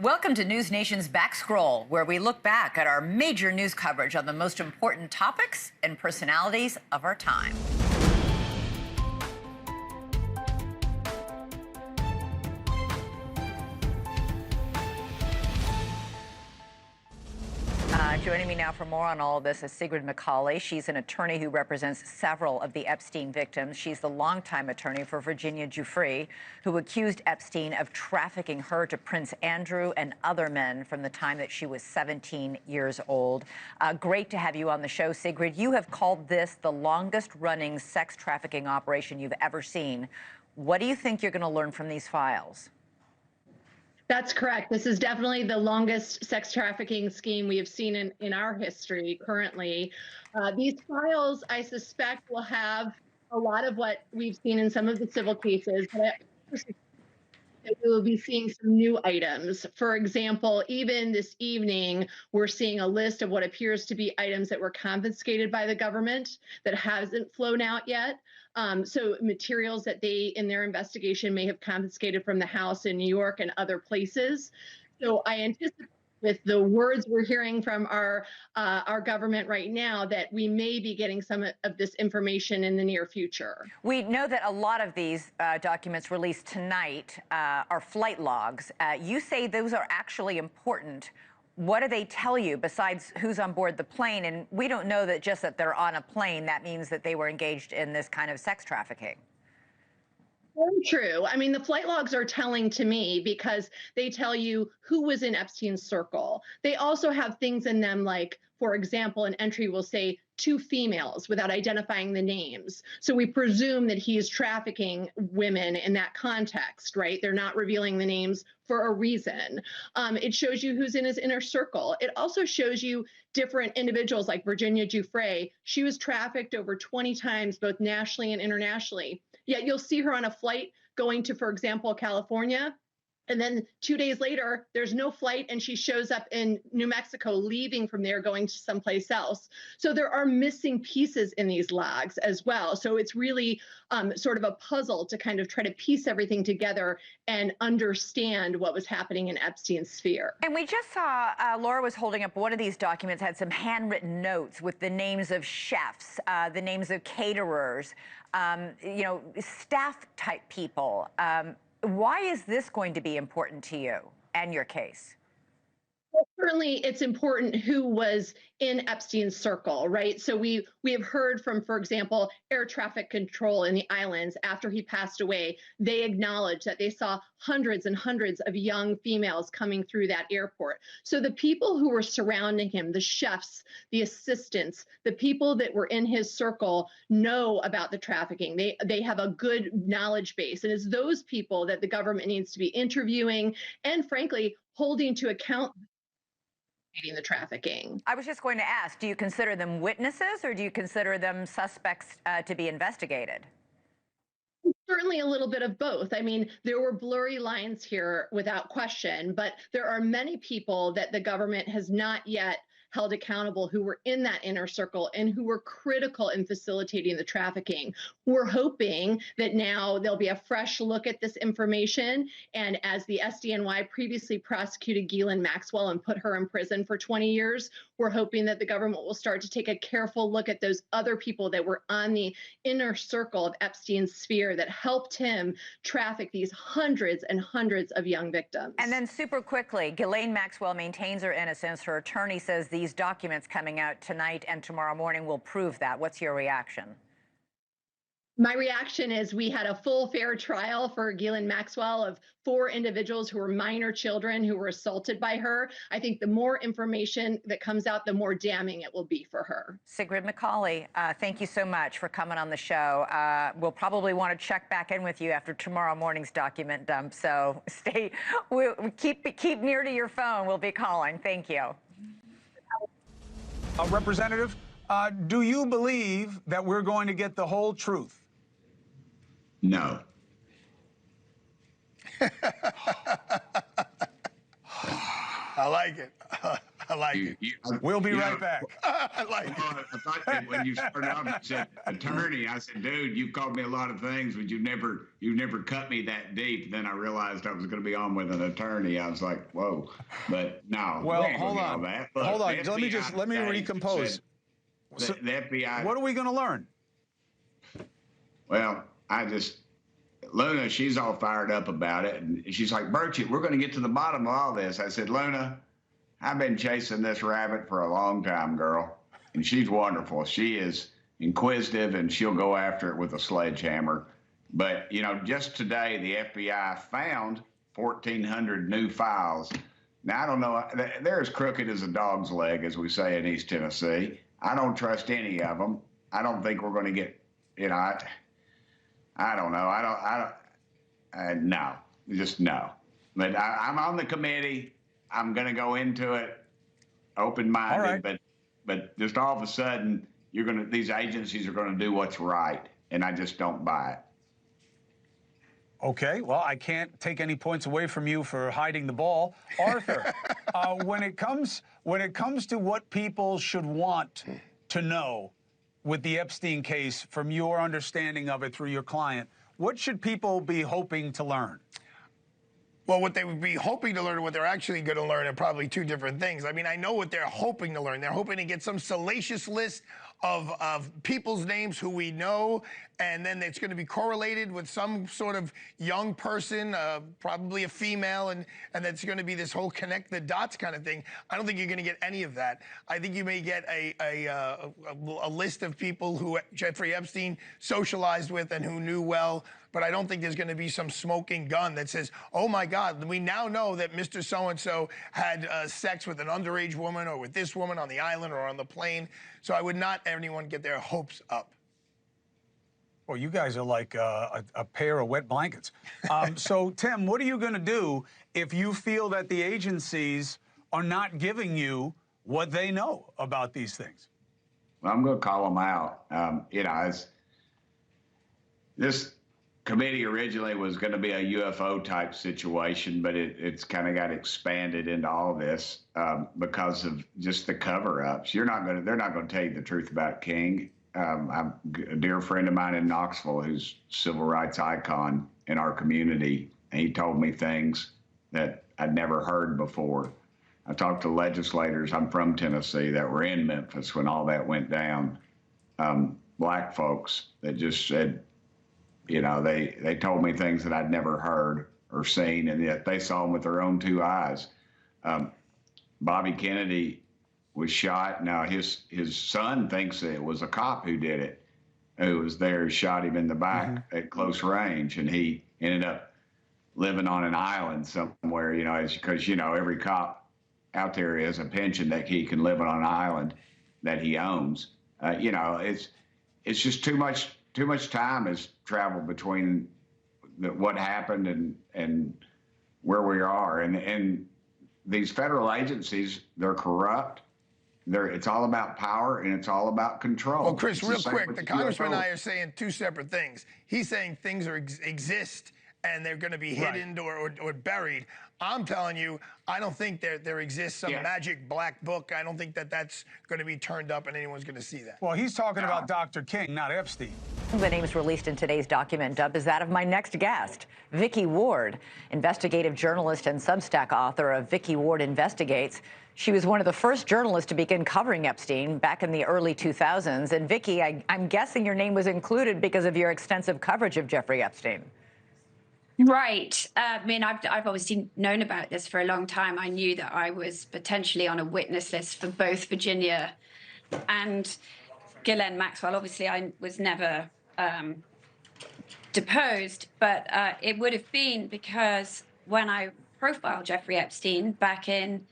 Welcome to NewsNation's Backscroll, where we look back at our major news coverage on the most important topics and personalities of our time. Joining me now for more on all of this is Sigrid McCauley. She's an attorney who represents several of the Epstein victims. She's the longtime attorney for Virginia Giuffre, who accused Epstein of trafficking her to Prince Andrew and other men from the time that she was 17 years old. Great to have you on the show, Sigrid. You have called this the longest-running sex trafficking operation you've ever seen. What do you think you're going to learn from these files? That's correct. This is definitely the longest sex trafficking scheme we have seen in our history currently. These files, I suspect, will have a lot of what we've seen in some of the civil cases, but I suspect that we will be seeing some new items. For example, even this evening, we're seeing a list of what appears to be items that were confiscated by the government that hasn't flown out yet. So materials that they, in their investigation, may have confiscated from the house in New York and other places. So I anticipate, with the words we're hearing from our government right now, that we may be getting some of this information in the near future. We know that a lot of these documents released tonight are flight logs. You say those are actually important. What do they tell you besides who's on board the plane? And we don't know that just that they're on a plane, that means that they were engaged in this kind of sex trafficking. Very true. I mean, the flight logs are telling to me because they tell you who was in Epstein's circle. They also have things in them like, for example, an entry will say 2 females without identifying the names. So we presume that he is trafficking women in that context, right? They're not revealing the names for a reason. It shows you who's in his inner circle. It also shows you different individuals like Virginia Giuffre. She was trafficked over 20 times, both nationally and internationally. Yet you'll see her on a flight going to, for example, California. And then 2 days later, there's no flight, and she shows up in New Mexico, leaving from there, going to someplace else. So there are missing pieces in these logs as well. So it's really sort of a puzzle to kind of try to piece everything together and understand what was happening in Epstein's sphere. And we just saw, Laura was holding up one of these documents, had some handwritten notes with the names of chefs, the names of caterers, staff-type people. Why is this going to be important to you and your case? Well, certainly it's important who was in Epstein's circle, right? So we have heard from, for example, air traffic control in the islands after he passed away. They acknowledged that they saw hundreds and hundreds of young females coming through that airport. So the people who were surrounding him, the chefs, the assistants, the people that were in his circle know about the trafficking. They have a good knowledge base. And it's those people that the government needs to be interviewing and, frankly, holding to account the trafficking. I was just going to ask, do you consider them witnesses or do you consider them suspects to be investigated? Certainly a little bit of both. I mean, there were blurry lines here without question, but there are many people that the government has not yet held accountable who were in that inner circle and who were critical in facilitating the trafficking. We're hoping that now there'll be a fresh look at this information. And as the SDNY previously prosecuted Ghislaine Maxwell and put her in prison for 20 years, we're hoping that the government will start to take a careful look at those other people that were on the inner circle of Epstein's sphere that helped him traffic these hundreds and hundreds of young victims. And then super quickly, Ghislaine Maxwell maintains her innocence. Her attorney says these documents coming out tonight and tomorrow morning will prove that. What's your reaction? My reaction is we had a full fair trial for Ghislaine Maxwell of 4 individuals who were minor children who were assaulted by her. I think the more information that comes out, the more damning it will be for her. Sigrid McCauley, thank you so much for coming on the show. We'll probably want to check back in with you after tomorrow morning's document dump. So keep near to your phone. We'll be calling. Thank you. Representative, do you believe that we're going to get the whole truth? No. I like it. I like it. We'll be right back. I like it. I thought that when you started off, you said attorney. I said, dude, you've called me a lot of things, but you've never cut me that deep. Then I realized I was going to be on with an attorney. I was like, whoa. But no. Well, we ain't hold gonna get on. all that. Look, Hold on. the Let me FBI recompose. said the FBI. What are we going to learn? Well, Luna, she's all fired up about it. And she's like, Birchie, we're going to get to the bottom of all this. I said, Luna, I've been chasing this rabbit for a long time, girl. And she's wonderful. She is inquisitive, and she'll go after it with a sledgehammer. But, just today, the FBI found 1,400 new files. Now, I don't know. They're as crooked as a dog's leg, as we say in East Tennessee. I don't trust any of them. I don't think we're going to get, I don't know. No, just no. But I'm on the committee. I'm going to go into it open-minded. Right. But just all of a sudden, these agencies are going to do what's right, and I just don't buy it. Okay, well, I can't take any points away from you for hiding the ball. Arthur, when it comes to what people should want to know with the Epstein case, from your understanding of it through your client, what should people be hoping to learn? Well, what they would be hoping to learn and what they're actually going to learn are probably two different things. I mean, I know what they're hoping to learn. They're hoping to get some salacious list of people's names who we know, and then it's going to be correlated with some sort of young person, probably a female, and that's going to be this whole connect the dots kind of thing. I don't think you're going to get any of that. I think you may get a list of people who Jeffrey Epstein socialized with and who knew well, but I don't think there's going to be some smoking gun that says, oh my God, we now know that Mr. So-and-so had sex with an underage woman or with this woman on the island or on the plane. So I would not anyone get their hopes up. Well, you guys are like a pair of wet blankets. So, Tim, what are you going to do if you feel that the agencies are not giving you what they know about these things? Well, I'm going to call them out. This committee originally was going to be a UFO type situation, but it's kind of got expanded into all this because of just the cover-ups. They're not going to tell you the truth about King. I'm a dear friend of mine in Knoxville who's a civil rights icon in our community, and he told me things that I'd never heard before. I talked to legislators, I'm from Tennessee, that were in Memphis when all that went down. Black folks that just said, they told me things that I'd never heard or seen, and yet they saw them with their own two eyes. Bobby Kennedy was shot. Now his son thinks that it was a cop who did it, who was there, shot him in the back at close range, and he ended up living on an island somewhere, because every cop out there has a pension that he can live on an island that he owns. It's just too much time has traveled between what happened and where we are, and these federal agencies, they're corrupt. It's all about power, and it's all about control. Well, Chris, real quick, the congressman and I are saying two separate things. He's saying things exist and they're going to be hidden or buried. I'm telling you, I don't think there exists some magic black book. I don't think that's going to be turned up and anyone's going to see that. Well, he's talking about Dr. King, not Epstein. The names released in today's document dump is that of my next guest, Vicky Ward, investigative journalist and Substack author of Vicky Ward Investigates. She was one of the first journalists to begin covering Epstein back in the early 2000s. And Vicky, I'm guessing your name was included because of your extensive coverage of Jeffrey Epstein. Right. I mean, I've obviously known about this for a long time. I knew that I was potentially on a witness list for both Virginia and Ghislaine Maxwell. Obviously, I was never deposed, but it would have been because when I profiled Jeffrey Epstein back in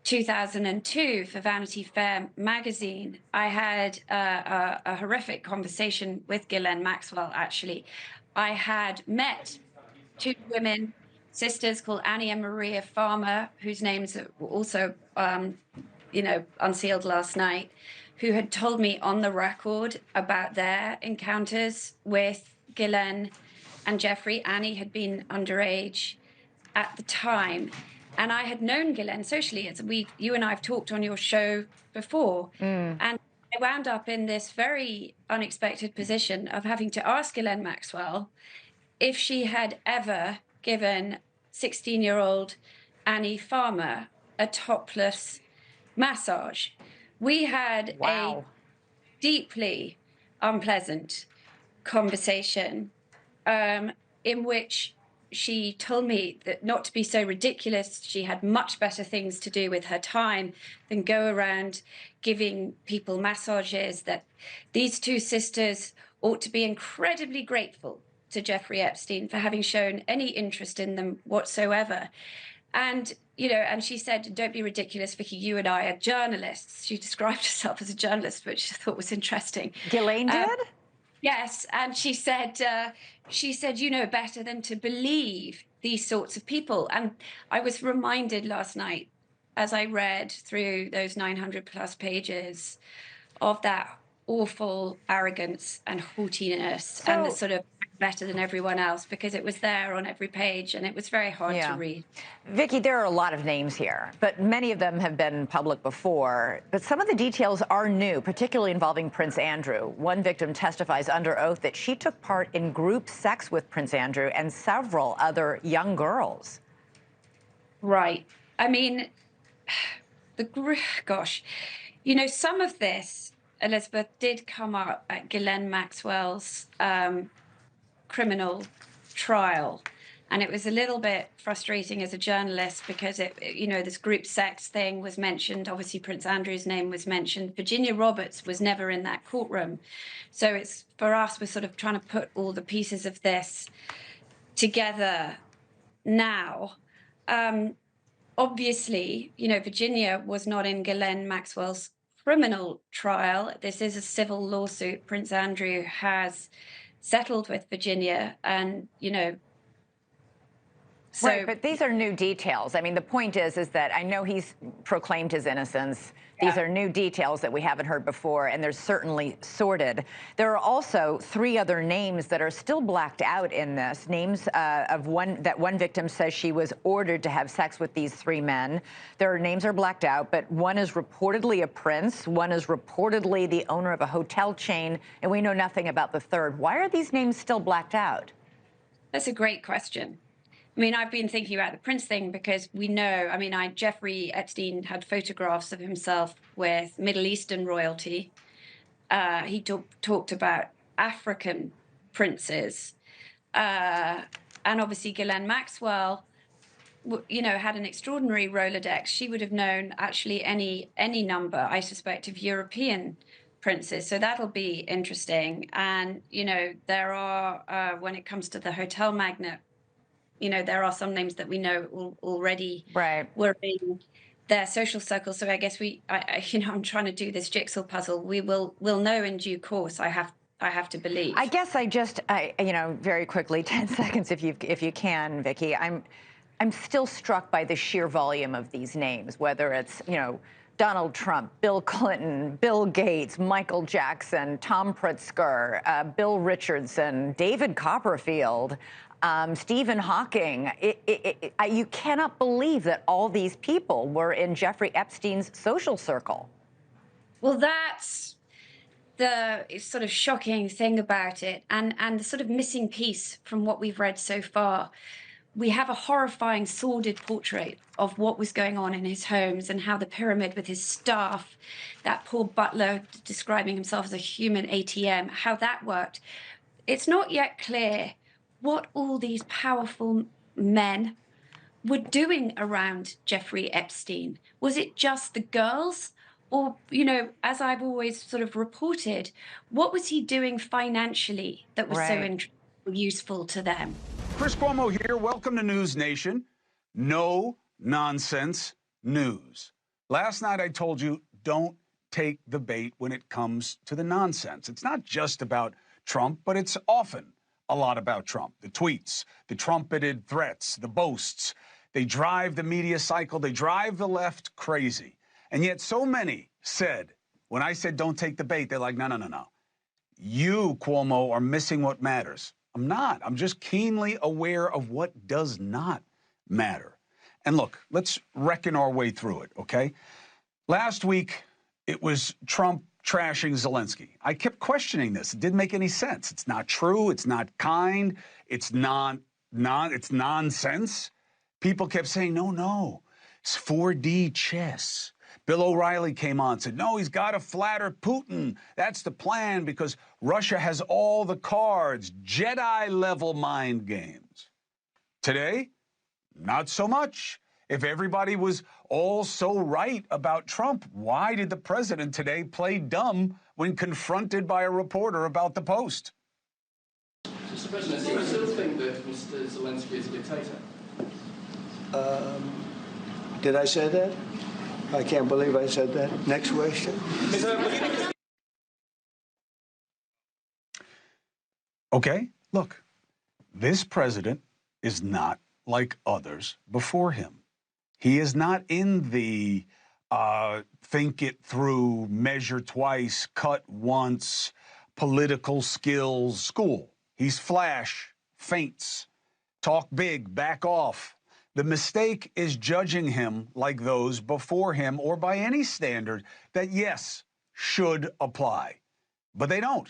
2002 for Vanity Fair magazine, I had a horrific conversation with Ghislaine Maxwell, actually. I had met two women, sisters called Annie and Maria Farmer, whose names were also, unsealed last night, who had told me on the record about their encounters with Ghislaine and Jeffrey. Annie had been underage at the time. And I had known Ghislaine socially, as you and I have talked on your show before. And I wound up in this very unexpected position of having to ask Ghislaine Maxwell if she had ever given 16-year-old Annie Farmer a topless massage. We had a deeply unpleasant conversation in which she told me that not to be so ridiculous, she had much better things to do with her time than go around giving people massages, that these two sisters ought to be incredibly grateful to Jeffrey Epstein for having shown any interest in them whatsoever. And, you know, and she said, don't be ridiculous, Vicky, you and I are journalists. She described herself as a journalist, which I thought was interesting. Ghislaine did? Yes, and she said, you know better than to believe these sorts of people. And I was reminded last night, as I read through those 900 plus pages, of that awful arrogance and haughtiness and the sort of better than everyone else, because it was there on every page and it was very hard to read. Vicky, there are a lot of names here, but many of them have been public before. But some of the details are new, particularly involving Prince Andrew. One victim testifies under oath that she took part in group sex with Prince Andrew and several other young girls. Right. I mean, gosh, you know, some of this, Elizabeth, did come up at Ghislaine Maxwell's criminal trial. And it was a little bit frustrating as a journalist because you know, this group sex thing was mentioned. Obviously, Prince Andrew's name was mentioned. Virginia Roberts was never in that courtroom. So it's, for us, we're sort of trying to put all the pieces of this together now. Obviously, you know, Virginia was not in Ghislaine Maxwell's criminal trial. This is a civil lawsuit. Prince Andrew has settled with Virginia, and, you know, so... Right, but these are new details. I mean, the point is that I know he's proclaimed his innocence. These are new details that we haven't heard before, and they're certainly sorted. There are also 3 other names that are still blacked out in this. Names of one victim says she was ordered to have sex with these 3 men. Their names are blacked out, but one is reportedly a prince, one is reportedly the owner of a hotel chain, and we know nothing about the third. Why are these names still blacked out? That's a great question. I mean, I've been thinking about the Prince thing because we know, I mean, Jeffrey Epstein had photographs of himself with Middle Eastern royalty. He talked about African princes. And obviously, Ghislaine Maxwell, you know, had an extraordinary Rolodex. She would have known actually any number, I suspect, of European princes. So that'll be interesting. And, you know, there are, when it comes to the hotel magnate, you know, there are some names that we know already were in their social circles. So I guess you know, I'm trying to do this jigsaw puzzle. We'll know in due course. I have to believe. I guess you know, very quickly, 10 seconds if you can, Vicky. I'm still struck by the sheer volume of these names, whether it's, you know, Donald Trump, Bill Clinton, Bill Gates, Michael Jackson, Tom Pritzker, Bill Richardson, David Copperfield, Stephen Hawking. You cannot believe that all these people were in Jeffrey Epstein's social circle. Well, that's the sort of shocking thing about it, and the sort of missing piece from what we've read so far. We have a horrifying, sordid portrait of what was going on in his homes and how the pyramid with his staff, that poor butler describing himself as a human ATM, how that worked. It's not yet clear what all these powerful men were doing around Jeffrey Epstein. Was it just the girls? Or, you know, as I've always sort of reported, what was he doing financially that was so useful to them? Chris Cuomo here. Welcome to NewsNation. No nonsense news. Last night I told you, don't take the bait when it comes to the nonsense. It's not just about Trump, but it's often a lot about Trump. The tweets, the trumpeted threats, the boasts. They drive the media cycle. They drive the left crazy. And yet so many said, when I said don't take the bait, they're like, no, no, no, no. You, Cuomo, are missing what matters. I'm not. I'm just keenly aware of what does not matter. And look, let's reckon our way through it, okay? Last week, it was Trump trashing Zelensky. I kept questioning this. It didn't make any sense. It's not true. It's not kind. It's it's nonsense. People kept saying, no, it's 4D chess. Bill O'Reilly came on and said, no, he's got to flatter Putin. That's the plan because Russia has all the cards, Jedi-level mind games. Today, not so much. If everybody was all so right about Trump, why did the president today play dumb when confronted by a reporter about the Post? Mr. President, do you still think that Mr. Zelensky is a dictator? Did I say that? I can't believe I said that. Next question. Okay, look, this president is not like others before him. He is not in the think it through, measure twice, cut once, political skills school. He's flash, feints, talk big, back off. The mistake is judging him like those before him or by any standard that, yes, should apply. But they don't.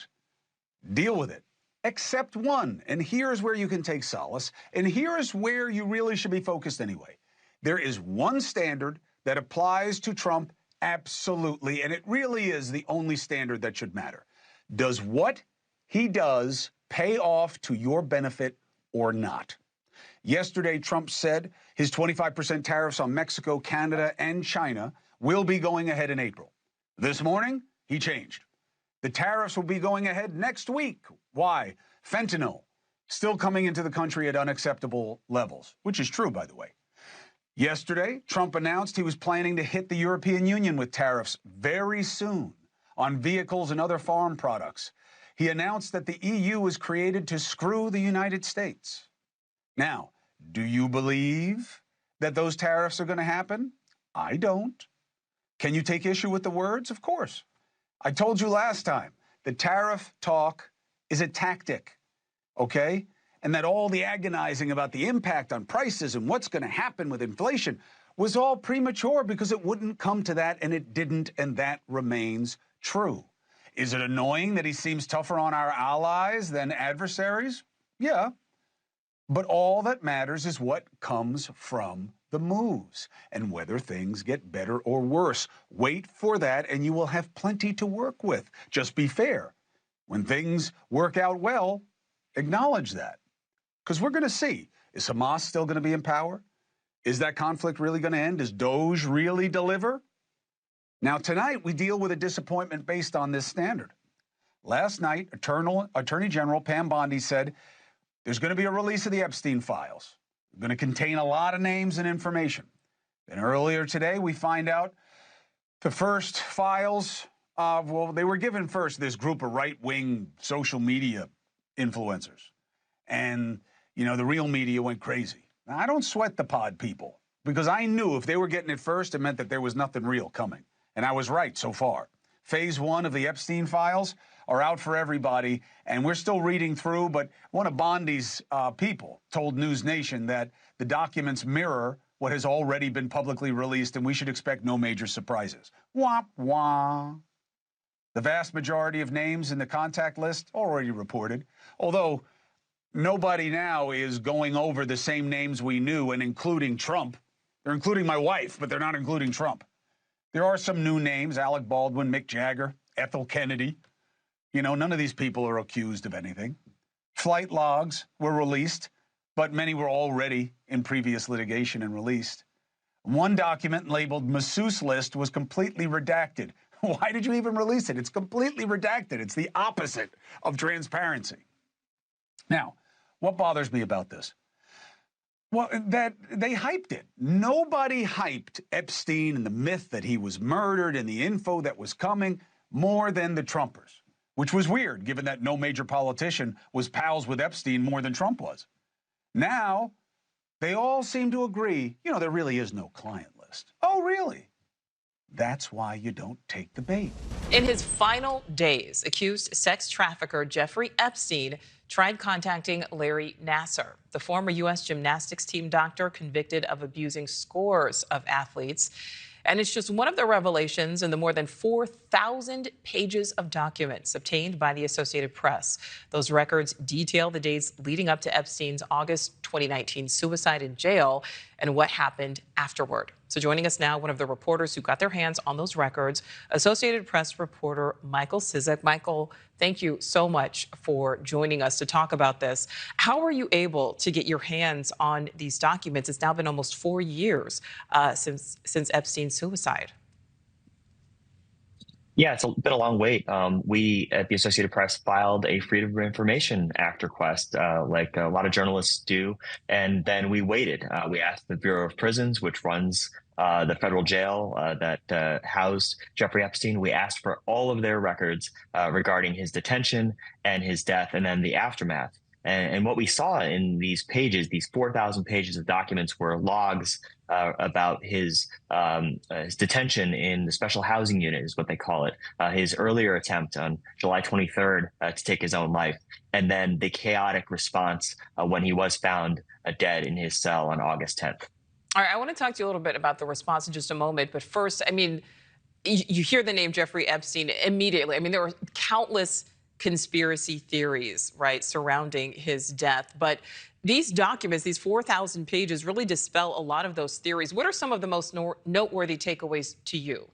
Deal with it. Except one. And here's where you can take solace. And here is where you really should be focused anyway. There is one standard that applies to Trump absolutely, and it really is the only standard that should matter. Does what he does pay off to your benefit or not? Yesterday, Trump said his 25% tariffs on Mexico, Canada, and China will be going ahead in April. This morning, he changed. The tariffs will be going ahead next week. Why? Fentanyl still coming into the country at unacceptable levels, which is true, by the way. Yesterday, Trump announced he was planning to hit the European Union with tariffs very soon on vehicles and other farm products. He announced that the EU was created to screw the United States. Now, do you believe that those tariffs are going to happen? I don't. Can you take issue with the words? Of course. I told you last time, the tariff talk is a tactic, okay? And that all the agonizing about the impact on prices and what's going to happen with inflation was all premature because it wouldn't come to that, and it didn't, and that remains true. Is it annoying that he seems tougher on our allies than adversaries? Yeah. But all that matters is what comes from the moves and whether things get better or worse. Wait for that, and you will have plenty to work with. Just be fair. When things work out well, acknowledge that. Because we're going to see, is Hamas still going to be in power? Is that conflict really going to end? Does Doge really deliver? Now, tonight, we deal with a disappointment based on this standard. Last night, Attorney General Pam Bondi said there's going to be a release of the Epstein files. It's going to contain a lot of names and information. Then earlier today, we find out the first files, they were given first to this group of right-wing social media influencers. And the real media went crazy. Now, I don't sweat the pod people because I knew if they were getting it first, it meant that there was nothing real coming. And I was right so far. Phase 1 of the Epstein files are out for everybody, and we're still reading through, but one of Bondi's people told NewsNation that the documents mirror what has already been publicly released, and we should expect no major surprises. Wah, wah. The vast majority of names in the contact list already reported, although nobody now is going over the same names we knew and including Trump. They're including my wife, but they're not including Trump. There are some new names, Alec Baldwin, Mick Jagger, Ethel Kennedy. None of these people are accused of anything. Flight logs were released, but many were already in previous litigation and released. One document labeled Masseuse List was completely redacted. Why did you even release it? It's completely redacted. It's the opposite of transparency. Now, what bothers me about this? Well, that they hyped it. Nobody hyped Epstein and the myth that he was murdered and the info that was coming more than the Trumpers, which was weird given that no major politician was pals with Epstein more than Trump was. Now, they all seem to agree, there really is no client list. Oh, really? That's why you don't take the bait. In his final days, accused sex trafficker Jeffrey Epstein tried contacting Larry Nassar, the former U.S. gymnastics team doctor convicted of abusing scores of athletes. And it's just one of the revelations in the more than 4,000 pages of documents obtained by the Associated Press. Those records detail the days leading up to Epstein's August 2019 suicide in jail and what happened afterward. So joining us now, one of the reporters who got their hands on those records, Associated Press reporter Michael Sizek. Michael, thank you so much for joining us to talk about this. How were you able to get your hands on these documents? It's now been almost 4 years since Epstein's suicide. Yeah, it's been a long wait. We at the Associated Press filed a Freedom of Information Act request, like a lot of journalists do, and then we waited. We asked the Bureau of Prisons, which runs the federal jail that housed Jeffrey Epstein. We asked for all of their records regarding his detention and his death, and then the aftermath. And what we saw in these pages, these 4,000 pages of documents, were logs about his detention in the special housing unit, is what they call it, his earlier attempt on July 23rd to take his own life, and then the chaotic response when he was found dead in his cell on August 10th. All right, I want to talk to you a little bit about the response in just a moment. But first, I mean, you hear the name Jeffrey Epstein immediately. I mean, there were countless conspiracy theories, right, surrounding his death. But these documents, these 4,000 pages, really dispel a lot of those theories. What are some of the most noteworthy takeaways to you?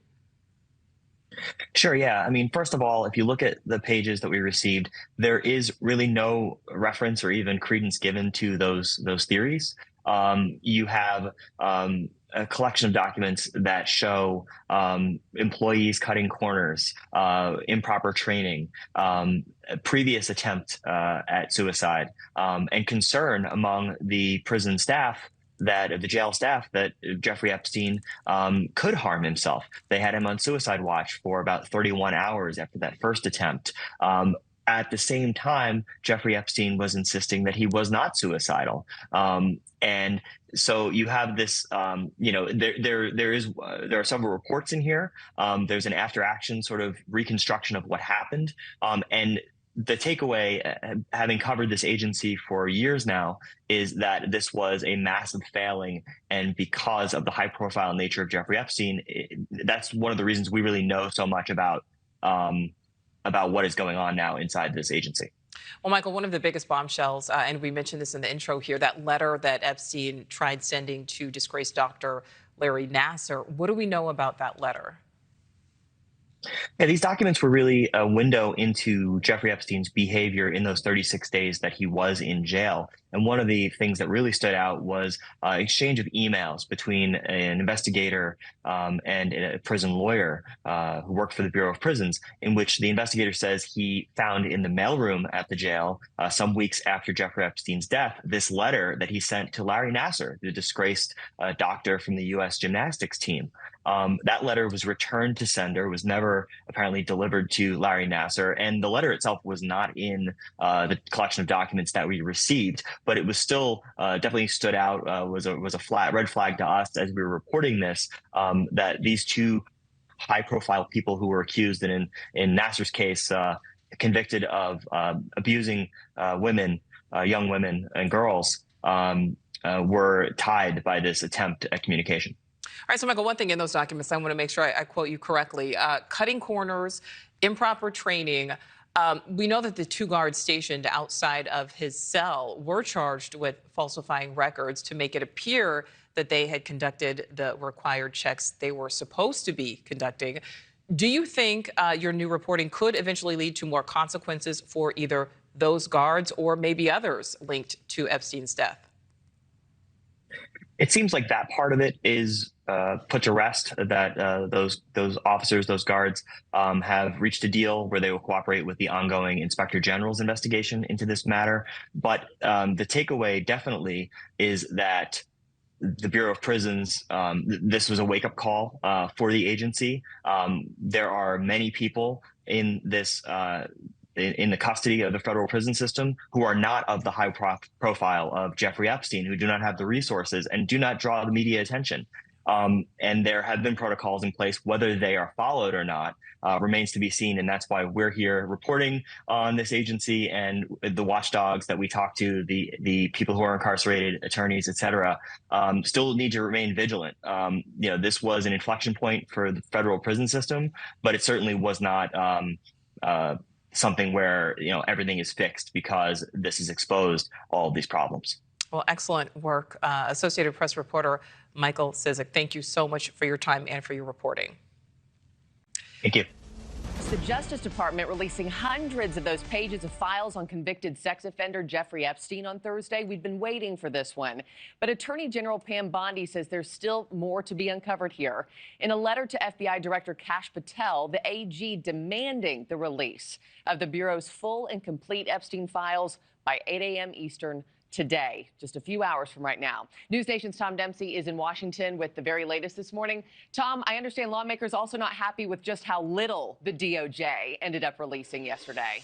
Sure, yeah. I mean, first of all, if you look at the pages that we received, there is really no reference or even credence given to those theories. You have a collection of documents that show employees cutting corners, improper training, previous attempt at suicide, and concern among the prison staff, the jail staff, that Jeffrey Epstein could harm himself. They had him on suicide watch for about 31 hours after that first attempt. At the same time, Jeffrey Epstein was insisting that he was not suicidal. And so you have this, there are several reports in here. There's an after action sort of reconstruction of what happened. And the takeaway, having covered this agency for years now, is that this was a massive failing. And because of the high profile nature of Jeffrey Epstein, that's one of the reasons we really know so much about what is going on now inside this agency. Well, Michael, one of the biggest bombshells, and we mentioned this in the intro here, that letter that Epstein tried sending to disgraced Dr. Larry Nassar. What do we know about that letter? Yeah, these documents were really a window into Jeffrey Epstein's behavior in those 36 days that he was in jail. And one of the things that really stood out was exchange of emails between an investigator and a prison lawyer who worked for the Bureau of Prisons, in which the investigator says he found in the mailroom at the jail some weeks after Jeffrey Epstein's death this letter that he sent to Larry Nassar, the disgraced doctor from the U.S. gymnastics team. That letter was returned to sender, was never apparently delivered to Larry Nassar, and the letter itself was not in the collection of documents that we received, but it was still definitely stood out, was a red flag to us as we were reporting this, that these two high-profile people who were accused, and in Nassar's case, convicted of abusing women, young women and girls, were tied by this attempt at communication. All right, so Michael, one thing in those documents, I want to make sure I quote you correctly. Cutting corners, improper training. We know that the two guards stationed outside of his cell were charged with falsifying records to make it appear that they had conducted the required checks they were supposed to be conducting. Do you think your new reporting could eventually lead to more consequences for either those guards or maybe others linked to Epstein's death? It seems like that part of it is put to rest, that those officers, those guards, have reached a deal where they will cooperate with the ongoing Inspector General's investigation into this matter. But the takeaway definitely is that the Bureau of Prisons, this was a wake-up call for the agency. There are many people in this in the custody of the federal prison system who are not of the high profile of Jeffrey Epstein, who do not have the resources and do not draw the media attention. And there have been protocols in place. Whether they are followed or not remains to be seen. And that's why we're here reporting on this agency, and the watchdogs that we talk to, the people who are incarcerated, attorneys, et cetera, still need to remain vigilant. This was an inflection point for the federal prison system, but it certainly was not something where everything is fixed because this has exposed all of these problems. Well, excellent work. Associated Press reporter Michael Cizik, thank you so much for your time and for your reporting. Thank you. The Justice Department releasing hundreds of those pages of files on convicted sex offender Jeffrey Epstein on Thursday. We've been waiting for this one. But Attorney General Pam Bondi says there's still more to be uncovered here. In a letter to FBI Director Kash Patel, the AG demanding the release of the Bureau's full and complete Epstein files by 8 a.m. Eastern today, just a few hours from right now. NewsNation's Tom Dempsey is in Washington with the very latest this morning. Tom, I understand lawmakers also not happy with just how little the DOJ ended up releasing yesterday.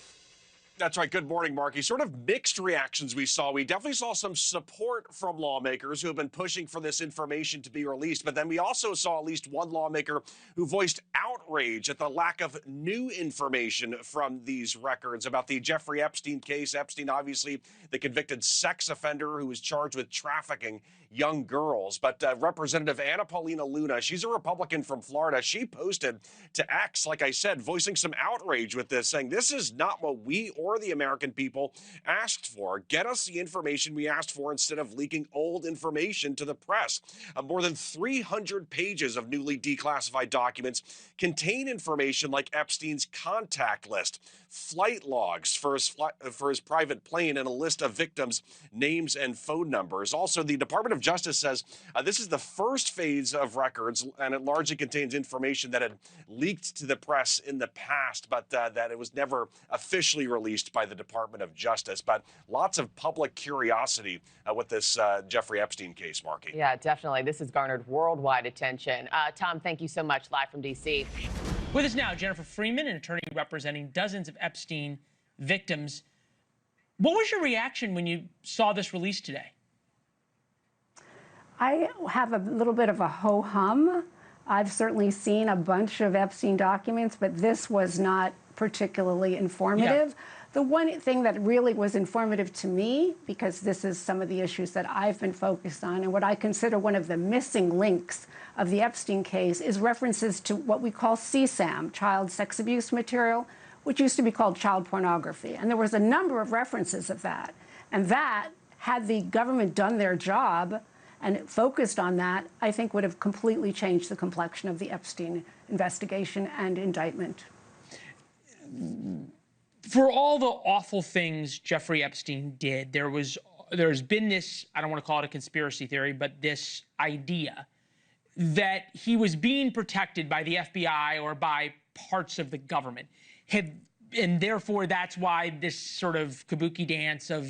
That's right. Good morning, Marky. Sort of mixed reactions we saw. We definitely saw some support from lawmakers who have been pushing for this information to be released. But then we also saw at least one lawmaker who voiced outrage at the lack of new information from these records about the Jeffrey Epstein case. Epstein, obviously, the convicted sex offender who was charged with trafficking young girls. But Representative Anna Paulina Luna, she's a Republican from Florida. She posted to X, like I said, voicing some outrage with this, saying this is not what we or the American people asked for. Get us the information we asked for instead of leaking old information to the press. More than 300 pages of newly declassified documents contain information like Epstein's contact list, flight logs for his private plane, and a list of victims' names and phone numbers. Also, the Department of Justice says this is the first phase of records, and it largely contains information that had leaked to the press in the past, but that it was never officially released by the Department of Justice. But lots of public curiosity with this Jeffrey Epstein case, Marky. Yeah, definitely. This has garnered worldwide attention. Tom, thank you so much, live from D.C. With us now, Jennifer Freeman, an attorney representing dozens of Epstein victims. What was your reaction when you saw this release today? I have a little bit of a ho-hum. I've certainly seen a bunch of Epstein documents, but this was not particularly informative. Yeah. The one thing that really was informative to me, because this is some of the issues that I've been focused on, and what I consider one of the missing links of the Epstein case, is references to what we call CSAM, child sex abuse material, which used to be called child pornography. And there was a number of references of that. And that, had the government done their job and focused on that, I think would have completely changed the complexion of the Epstein investigation and indictment. For all the awful things Jeffrey Epstein did, there's been this, I don't want to call it a conspiracy theory, but this idea that he was being protected by the FBI or by parts of the government. And therefore, that's why this sort of kabuki dance of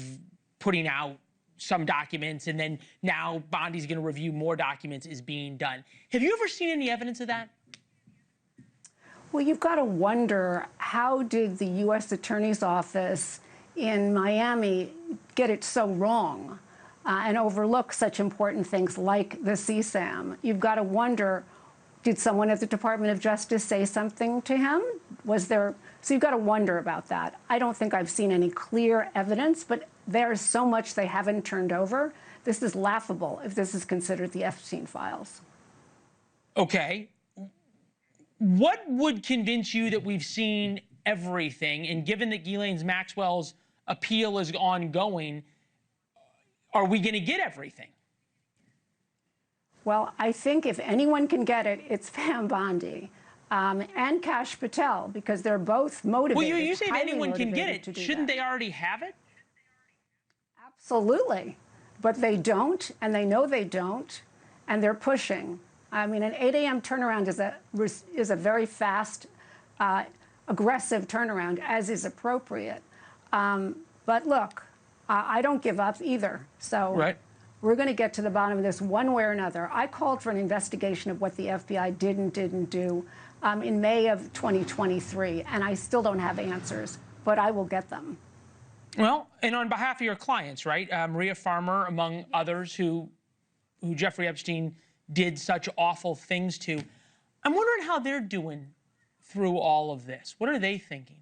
putting out some documents and then now Bondi's going to review more documents is being done. Have you ever seen any evidence of that? Well, you've got to wonder, how did the U.S. Attorney's Office in Miami get it so wrong and overlook such important things like the CSAM? You've got to wonder, did someone at the Department of Justice say something to him? So you've got to wonder about that. I don't think I've seen any clear evidence, but there's so much they haven't turned over. This is laughable if this is considered the Epstein files. Okay. What would convince you that we've seen everything? And given that Ghislaine Maxwell's appeal is ongoing, are we going to get everything? Well, I think if anyone can get it, it's Pam Bondi and Kash Patel, because they're both motivated. Well, you say if anyone can get it, shouldn't they already have it? Absolutely. But they don't, and they know they don't, and they're pushing. I mean, an 8 a.m. turnaround is a very fast, aggressive turnaround, as is appropriate. But look, I don't give up either. So we're going to get to the bottom of this one way or another. I called for an investigation of what the FBI did and didn't do in May of 2023, and I still don't have answers, but I will get them. Well, and on behalf of your clients, right? Maria Farmer, among others, who Jeffrey Epstein did such awful things to. I'm wondering how they're doing through all of this. What are they thinking?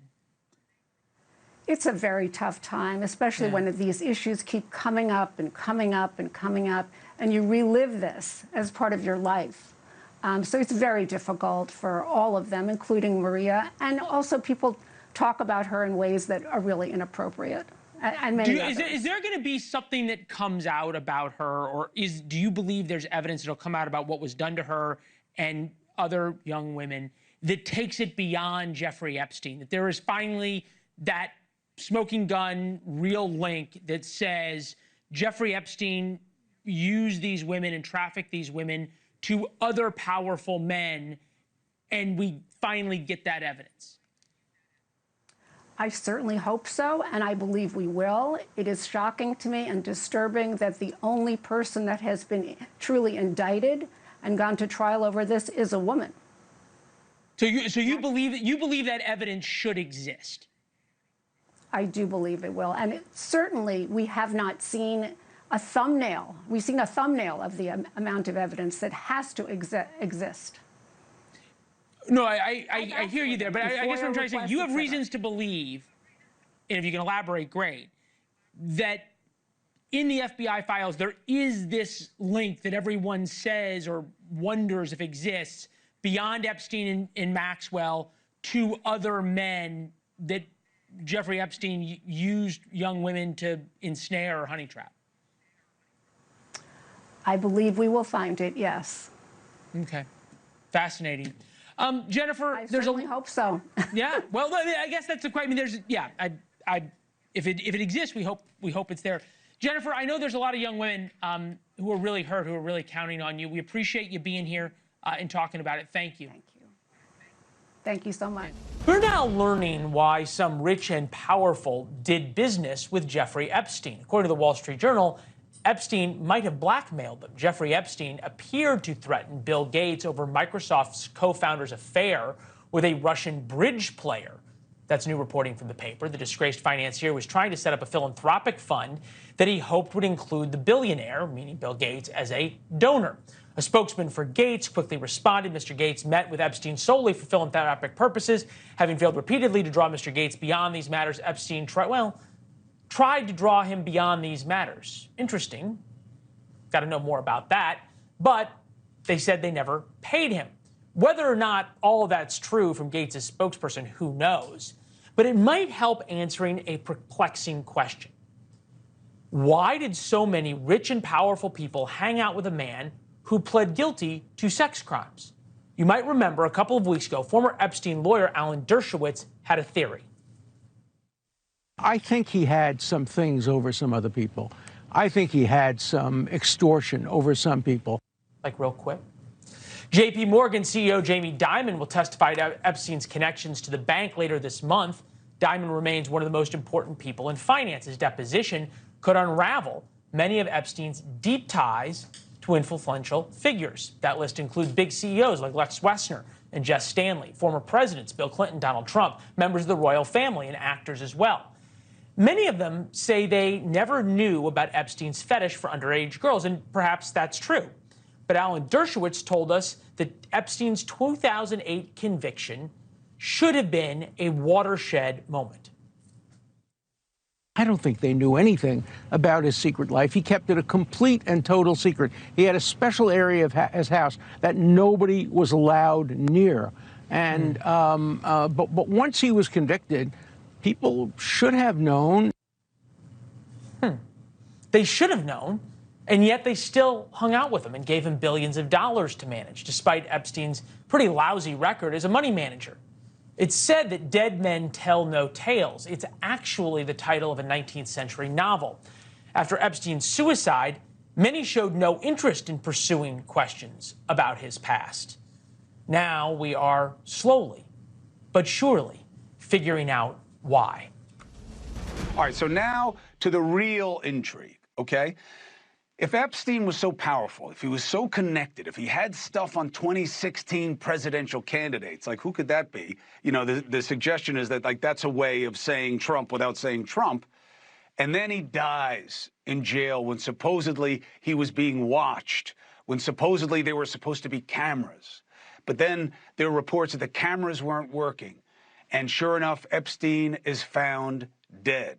It's a very tough time, especially when these issues keep coming up and coming up and coming up, and you relive this as part of your life. So it's very difficult for all of them, including Maria, and also people talk about her in ways that are really inappropriate. And many others. Is there going to be something that comes out about her, or do you believe there's evidence that'll come out about what was done to her and other young women that takes it beyond Jeffrey Epstein, that there is finally that smoking gun real link that says Jeffrey Epstein used these women and trafficked these women to other powerful men, and we finally get that evidence? I certainly hope so, and I believe we will. It is shocking to me and disturbing that the only person that has been truly indicted and gone to trial over this is a woman. So you believe that evidence should exist? I do believe it will, and certainly we have not seen a thumbnail. We've seen a thumbnail of the amount of evidence that has to exist. No, I hear you there, but I guess what I'm trying to say, you have reasons to believe, and if you can elaborate, great, that in the FBI files there is this link that everyone says or wonders if exists beyond Epstein and Maxwell to other men that Jeffrey Epstein used young women to ensnare or honey trap. I believe we will find it, yes. Okay. Fascinating. Jennifer, I certainly hope so. Yeah. Well, I guess that's the question. I mean, if it exists, we hope it's there. Jennifer, I know there's a lot of young women who are really hurt, who are really counting on you. We appreciate you being here and talking about it. Thank you. Thank you. Thank you so much. We're now learning why some rich and powerful did business with Jeffrey Epstein. According to the Wall Street Journal, Epstein might have blackmailed them. Jeffrey Epstein appeared to threaten Bill Gates over Microsoft's co-founder's affair with a Russian bridge player. That's new reporting from the paper. The disgraced financier was trying to set up a philanthropic fund that he hoped would include the billionaire, meaning Bill Gates, as a donor. A spokesman for Gates quickly responded. Mr. Gates met with Epstein solely for philanthropic purposes. Having failed repeatedly to draw Mr. Gates beyond these matters, Epstein tried to draw him beyond these matters. Interesting. Got to know more about that. But they said they never paid him. Whether or not all of that's true from Gates' spokesperson, who knows? But it might help answering a perplexing question. Why did so many rich and powerful people hang out with a man who pled guilty to sex crimes? You might remember a couple of weeks ago, former Epstein lawyer Alan Dershowitz had a theory. I think he had some things over some other people. I think he had some extortion over some people. Like real quick? JP Morgan CEO Jamie Dimon will testify to Epstein's connections to the bank later this month. Dimon remains one of the most important people in finance. His deposition could unravel many of Epstein's deep ties to influential figures. That list includes big CEOs like Lex Wessner and Jess Stanley, former presidents Bill Clinton, Donald Trump, members of the royal family, and actors as well. Many of them say they never knew about Epstein's fetish for underage girls, and perhaps that's true. But Alan Dershowitz told us that Epstein's 2008 conviction should have been a watershed moment. I don't think they knew anything about his secret life. He kept it a complete and total secret. He had a special area of his house that nobody was allowed near. And but once he was convicted, people should have known. They should have known, and yet they still hung out with him and gave him billions of dollars to manage, despite Epstein's pretty lousy record as a money manager. It's said that dead men tell no tales. It's actually the title of a 19th century novel. After Epstein's suicide, many showed no interest in pursuing questions about his past. Now we are slowly but surely figuring out why. All right, so now to the real intrigue, okay? If Epstein was so powerful, if he was so connected, if he had stuff on 2016 presidential candidates, like who could that be? You know, the suggestion is that like that's a way of saying Trump without saying Trump. And then he dies in jail when supposedly he was being watched when supposedly there were supposed to be cameras. But then there were reports that the cameras weren't working. And sure enough, Epstein is found dead.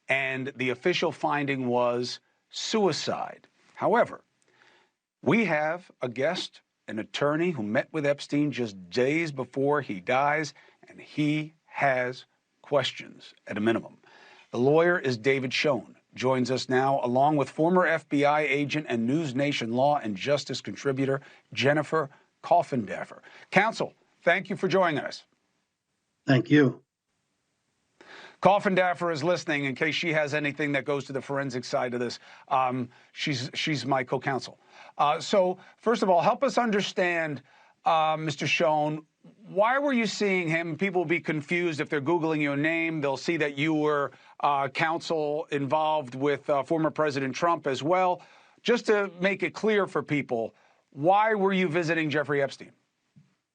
And the official finding was suicide. However, we have a guest, an attorney who met with Epstein just days before he dies, and he has questions at a minimum. The lawyer is David Schoen, joins us now, along with former FBI agent and NewsNation law and justice contributor Jennifer Coffindaffer. Counsel, thank you for joining us. Thank you. Coffindaffer is listening in case she has anything that goes to the forensic side of this. She's my co-counsel. So first of all, help us understand, Mr. Schoen, why were you seeing him? People will be confused if they're Googling your name. They'll see that you were counsel involved with former President Trump as well. Just to make it clear for people, why were you visiting Jeffrey Epstein?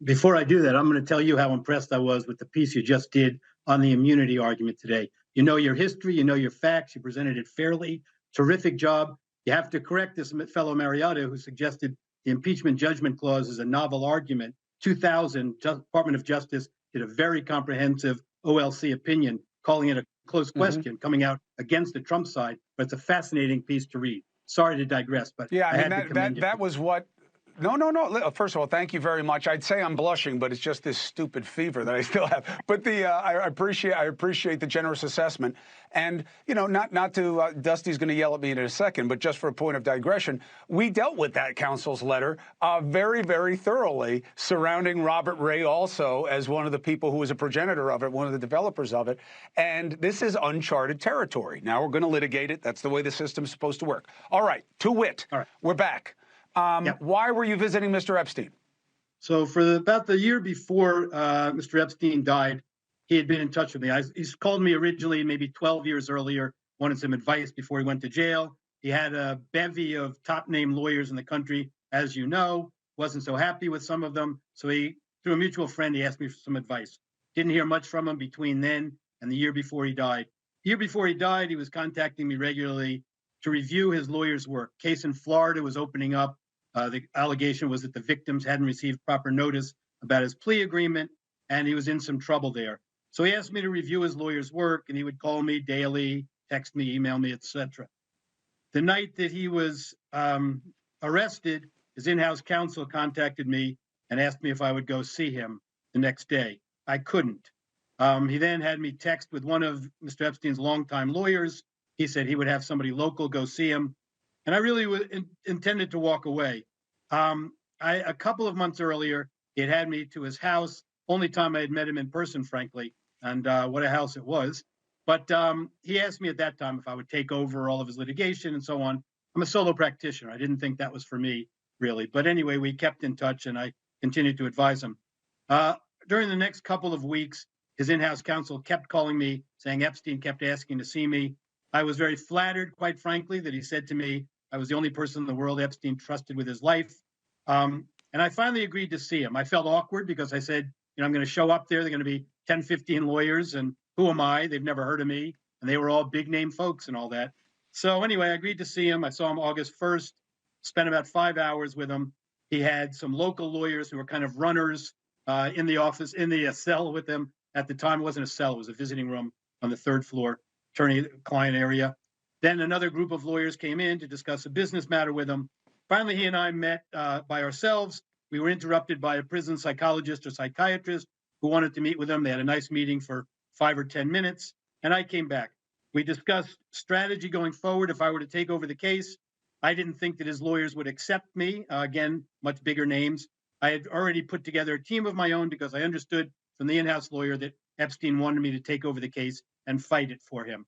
Before I do that, I'm going to tell you how impressed I was with the piece you just did on the immunity argument today. You know your history, you know your facts, you presented it fairly. Terrific job. You have to correct this fellow Marietta who suggested the impeachment judgment clause is a novel argument. 2000, Department of Justice did a very comprehensive OLC opinion, calling it a close question, coming out against the Trump side. But it's a fascinating piece to read. Sorry to digress, but yeah, I mean, that was what. No. First of all, thank you very much. I'd say I'm blushing, but it's just this stupid fever that I still have. But I appreciate the generous assessment. And not to Dusty's going to yell at me in a second, but just for a point of digression, we dealt with that counsel's letter very, very thoroughly, surrounding Robert Ray also as one of the people who was a progenitor of it, one of the developers of it. And this is uncharted territory. Now we're going to litigate it. That's the way the system's supposed to work. All right, to wit, we're back. Why were you visiting Mr. Epstein? So for about the year before Mr. Epstein died, he had been in touch with me. He's called me originally maybe 12 years earlier, wanted some advice before he went to jail. He had a bevy of top name lawyers in the country, as you know, wasn't so happy with some of them. So through a mutual friend, he asked me for some advice. Didn't hear much from him between then and the year before he died. The year before he died, he was contacting me regularly to review his lawyer's work. Case in Florida was opening up. The allegation was that the victims hadn't received proper notice about his plea agreement, and he was in some trouble there. So he asked me to review his lawyer's work, and he would call me daily, text me, email me, etc. The night that he was arrested, his in-house counsel contacted me and asked me if I would go see him the next day. I couldn't. He then had me text with one of Mr. Epstein's longtime lawyers. He said he would have somebody local go see him. And I really intended to walk away. A couple of months earlier, he had me to his house. Only time I had met him in person, frankly, and what a house it was. But he asked me at that time if I would take over all of his litigation and so on. I'm a solo practitioner. I didn't think that was for me, really. But anyway, we kept in touch, and I continued to advise him. During the next couple of weeks, his in-house counsel kept calling me, saying Epstein kept asking to see me. I was very flattered, quite frankly, that he said to me, I was the only person in the world Epstein trusted with his life. And I finally agreed to see him. I felt awkward because I said, I'm going to show up there. They're going to be 10, 15 lawyers. And who am I? They've never heard of me. And they were all big name folks and all that. So anyway, I agreed to see him. I saw him August 1st, spent about 5 hours with him. He had some local lawyers who were kind of runners in the office, in the cell with him. At the time, it wasn't a cell. It was a visiting room on the 3rd floor, attorney-client area. Then another group of lawyers came in to discuss a business matter with him. Finally, he and I met by ourselves. We were interrupted by a prison psychologist or psychiatrist who wanted to meet with him. They had a nice meeting for 5 or 10 minutes, and I came back. We discussed strategy going forward if I were to take over the case. I didn't think that his lawyers would accept me. Again, much bigger names. I had already put together a team of my own because I understood from the in-house lawyer that Epstein wanted me to take over the case and fight it for him.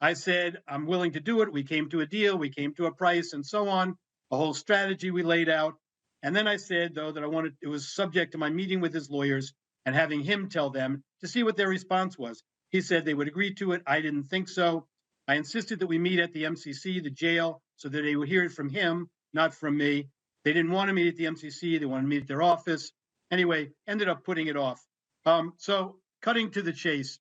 I said, I'm willing to do it. We came to a deal. We came to a price and so on, a whole strategy we laid out. And then I said, though, that it was subject to my meeting with his lawyers and having him tell them to see what their response was. He said they would agree to it. I didn't think so. I insisted that we meet at the MCC, the jail, so that they would hear it from him, not from me. They didn't want to meet at the MCC. They wanted to meet at their office. Anyway, ended up putting it off. So cutting to the chase,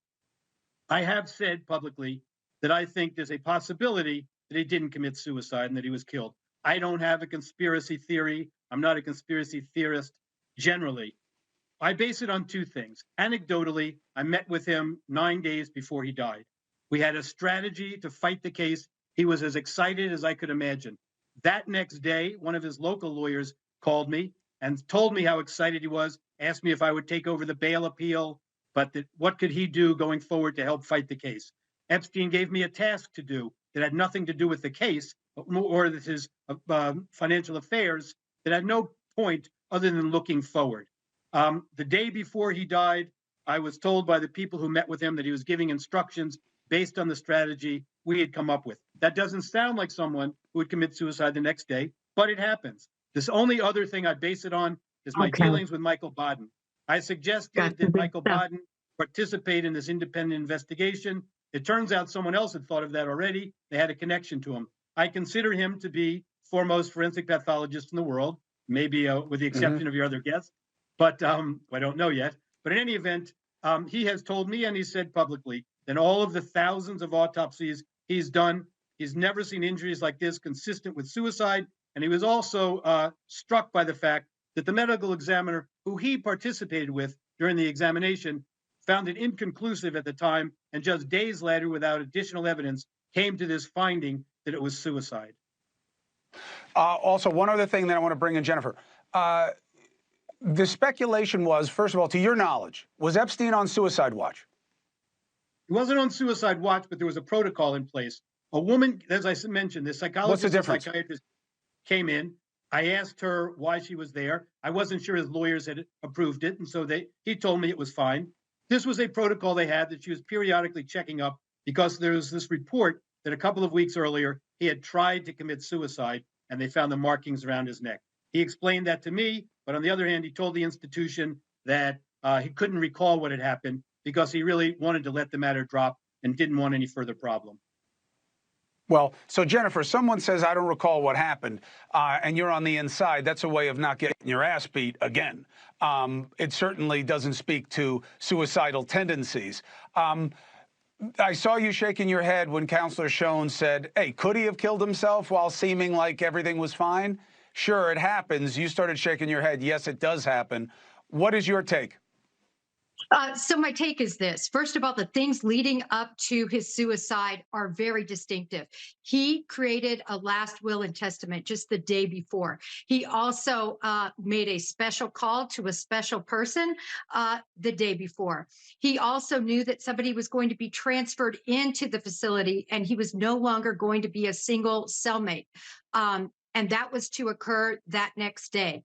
I have said publicly that I think there's a possibility that he didn't commit suicide and that he was killed. I don't have a conspiracy theory. I'm not a conspiracy theorist generally. I base it on two things. Anecdotally, I met with him 9 days before he died. We had a strategy to fight the case. He was as excited as I could imagine. That next day, one of his local lawyers called me and told me how excited he was, asked me if I would take over the bail appeal, but what could he do going forward to help fight the case. Epstein gave me a task to do that had nothing to do with the case, or his financial affairs, that had no point other than looking forward. The day before he died, I was told by the people who met with him that he was giving instructions based on the strategy we had come up with. That doesn't sound like someone who would commit suicide the next day, but it happens. This only other thing I base it on is my dealings with Michael Baden. I suggested that Michael Baden participate in this independent investigation. It turns out someone else had thought of that already. They had a connection to him. I consider him to be foremost forensic pathologist in the world, maybe with the exception of your other guests. But I don't know yet. But in any event, he has told me, and he said publicly, that all of the thousands of autopsies he's done, he's never seen injuries like this consistent with suicide. And he was also struck by the fact that the medical examiner who he participated with during the examination found it inconclusive at the time, and just days later, without additional evidence, came to this finding that it was suicide. Also, one other thing that I want to bring in, Jennifer. The speculation was, first of all, to your knowledge, was Epstein on suicide watch? He wasn't on suicide watch, but there was a protocol in place. A woman, as I mentioned, the psychologist and psychiatrist came in. I asked her why she was there. I wasn't sure his lawyers had approved it, and so he told me it was fine. This was a protocol they had that she was periodically checking up, because there was this report that a couple of weeks earlier he had tried to commit suicide, and they found the markings around his neck. He explained that to me, but on the other hand, he told the institution that he couldn't recall what had happened because he really wanted to let the matter drop and didn't want any further problem. Well, so Jennifer, someone says, I don't recall what happened, and you're on the inside. That's a way of not getting your ass beat again. It certainly doesn't speak to suicidal tendencies. I saw you shaking your head when Counselor Schoen said, hey, could he have killed himself while seeming like everything was fine? Sure, it happens. You started shaking your head. Yes, it does happen. What is your take? So my take is this. First of all, the things leading up to his suicide are very distinctive. He created a last will and testament just the day before. He also made a special call to a special person the day before. He also knew that somebody was going to be transferred into the facility, and he was no longer going to be a single cellmate. And that was to occur that next day.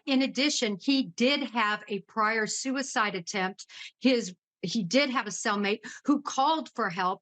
In addition, he did have a prior suicide attempt. He did have a cellmate who called for help.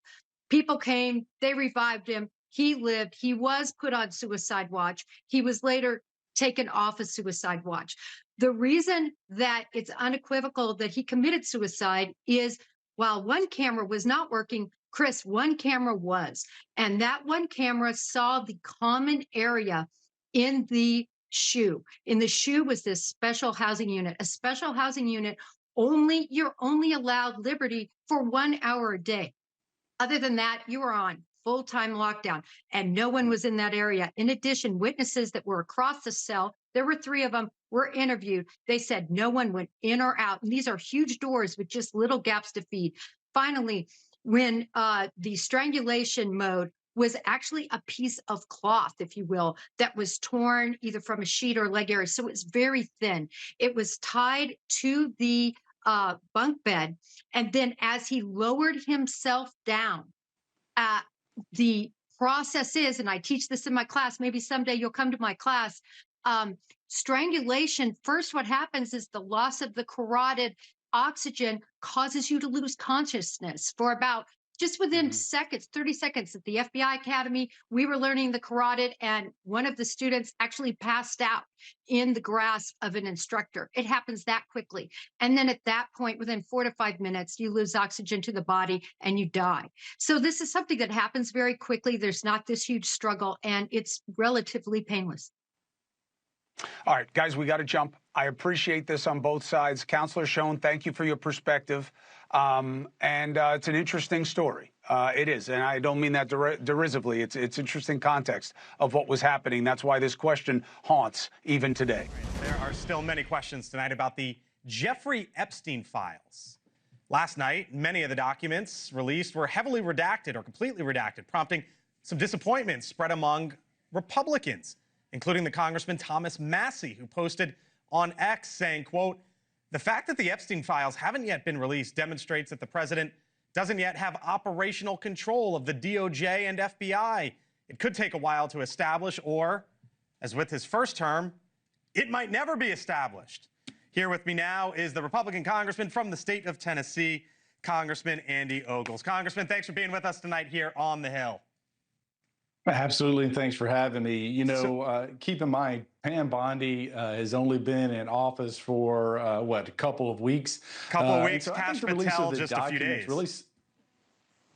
People came, they revived him. He lived. He was put on suicide watch. He was later taken off of suicide watch. The reason that it's unequivocal that he committed suicide is while one camera was not working, Chris, one camera was. And that one camera saw the common area in the shoe. In the shoe was this special housing unit. A special housing unit, you're only allowed liberty for 1 hour a day. Other than that, you were on full-time lockdown, and no one was in that area. In addition, witnesses that were across the cell, there were 3 of them, were interviewed. They said no one went in or out. And these are huge doors with just little gaps to feed. Finally, when the strangulation mode was actually a piece of cloth, if you will, that was torn either from a sheet or leg area. So it's very thin. It was tied to the bunk bed. And then as he lowered himself down, the process is, and I teach this in my class, maybe someday you'll come to my class, strangulation, first what happens is the loss of the carotid oxygen causes you to lose consciousness for about just within seconds, 30 seconds. At the FBI Academy, we were learning the carotid, and one of the students actually passed out in the grasp of an instructor. It happens that quickly. And then at that point, within 4 to 5 minutes, you lose oxygen to the body and you die. So this is something that happens very quickly. There's not this huge struggle, and it's relatively painless. All right, guys, we got to jump. I appreciate this on both sides. Counselor Schoen, thank you for your perspective. And it's an interesting story. It is, and I don't mean that derisively. It's interesting context of what was happening. That's why this question haunts even today. There are still many questions tonight about the Jeffrey Epstein files. Last night, many of the documents released were heavily redacted or completely redacted, prompting some disappointment spread among Republicans, including the Congressman Thomas Massey, who posted on X saying, quote, "The fact that the Epstein files haven't yet been released demonstrates that the president doesn't yet have operational control of the DOJ and FBI. It could take a while to establish, or, as with his first term, it might never be established." Here with me now is the Republican congressman from the state of Tennessee, Congressman Andy Ogles. Congressman, thanks for being with us tonight here on the Hill. Absolutely, and thanks for having me. You know, keep in mind, Pam Bondi has only been in office for, a couple of weeks? Couple of weeks, Kash Patel, just a few days.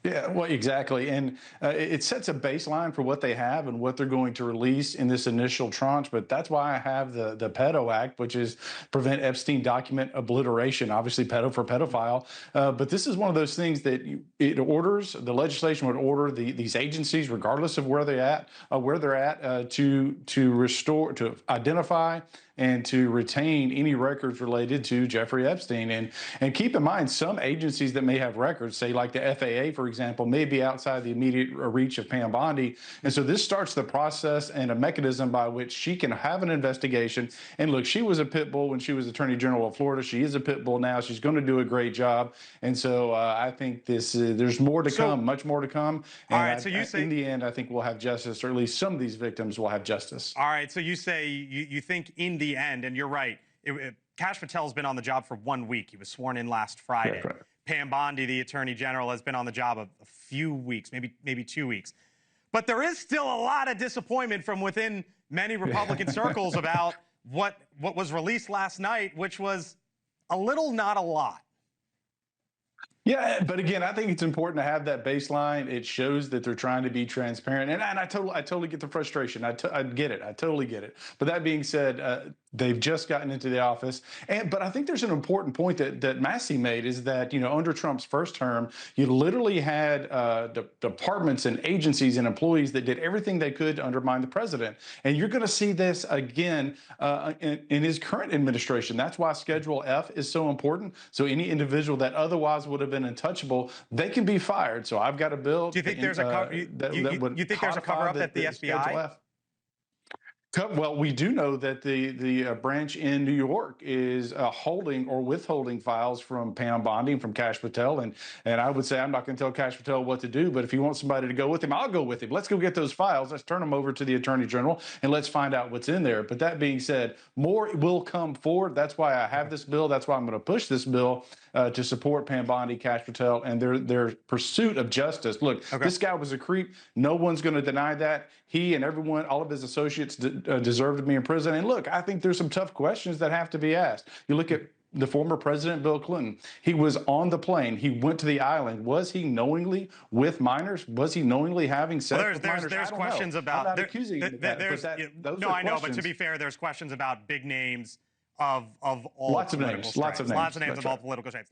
Yeah, well, exactly. And it sets a baseline for what they have and what they're going to release in this initial tranche. But that's why I have the Pedo Act, which is prevent Epstein document obliteration, obviously pedo for pedophile. But this is one of those things that the legislation would order these agencies, regardless of where they're at, to restore, to identify and to retain any records related to Jeffrey Epstein. And keep in mind, some agencies that may have records, say like the FAA, for example, may be outside the immediate reach of Pam Bondi. And so this starts the process and a mechanism by which she can have an investigation. And look, she was a pit bull when she was Attorney General of Florida. She is a pit bull now. She's going to do a great job. And so I think there's more to come, much more to come. And all right, so you say, in the end, I think we'll have justice, or at least some of these victims will have justice. All right, so you say you think in the end, and you're right, Kash Patel's been on the job for 1 week. He was sworn in last Friday. Right. Pam Bondi, the Attorney General, has been on the job a few weeks, maybe 2 weeks. But there is still a lot of disappointment from within many Republican circles about what was released last night, which was a little, not a lot. Yeah, but again, I think it's important to have that baseline. It shows that they're trying to be transparent, and I totally get the frustration. I get it. I totally get it. But that being said, they've just gotten into the office, but I think there's an important point that Massey made, is that under Trump's first term, you literally had departments and agencies and employees that did everything they could to undermine the president, and you're going to see this again in his current administration. That's why Schedule F is so important. So any individual that otherwise would have been untouchable, they can be fired. So I've got a bill. Do you think there's a you think there's a cover up at the FBI? Well, we do know that the branch in New York is holding or withholding files from Pam Bondi and from Kash Patel, and I would say I'm not going to tell Kash Patel what to do, but if he wants somebody to go with him, I'll go with him. Let's go get those files. Let's turn them over to the Attorney General, and let's find out what's in there. But that being said, more will come forward. That's why I have this bill. That's why I'm going to push this bill to support Pam Bondi, Kash Patel, and their pursuit of justice. Look, this guy was a creep. No one's going to deny that. He and everyone, all of his associates deserve to be in prison. And look, I think there's some tough questions that have to be asked. You look at the former President Bill Clinton. He was on the plane. He went to the island. Was he knowingly with minors? Was he knowingly having sex with minors? There's questions about. I'm not accusing him of that. No, I know, but to be fair, there's questions about big names of all lots of names. Lots of names of all political shapes.